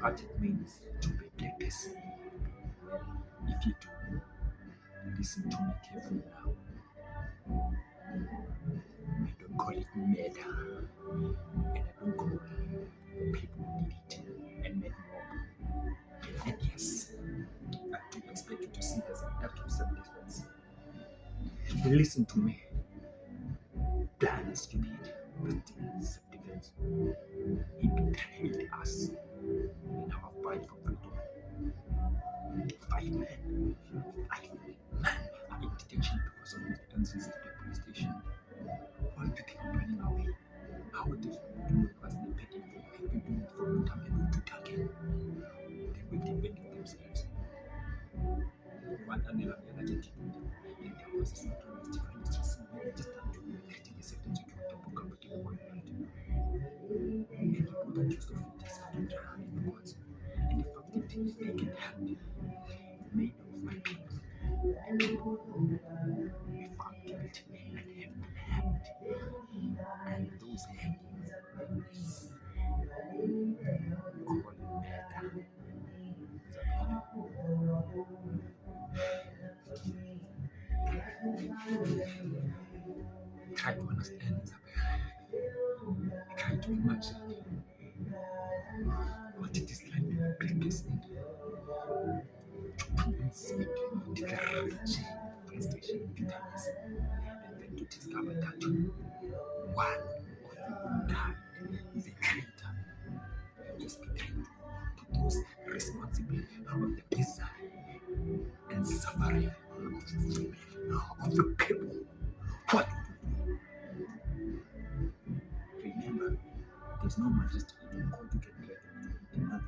what it means to be a black person. If you do, listen to me carefully now. I don't call it murder, and I don't call the people who did it and made more. And yes, I do expect you to see there's an act of self-defense. Listen to me. Plan is stupid, but self-defense. He betrayed us in our fight for freedom. 5 men, 5 men are in detention because of his answers to the police station. Why do they keep running away? How would they do it was they paid him for doing it for no time and to target? They were defending themselves. One and another and there was a security just start to letting the second security book up the world. And the people that used to fit this out of their hand in the words. And the fact that they can help many of my people. And people we found guilty and have been hanged. And those hangings call murder. Try to understand, Isabel. Try to imagine what it is like to be a person. To speak, declare rich, frustration, bitterness, and then to discover that one of you died is a traitor. Just be kind to those responsible for the misery and suffering of the people. What? Remember, there's no majesty in God to get better.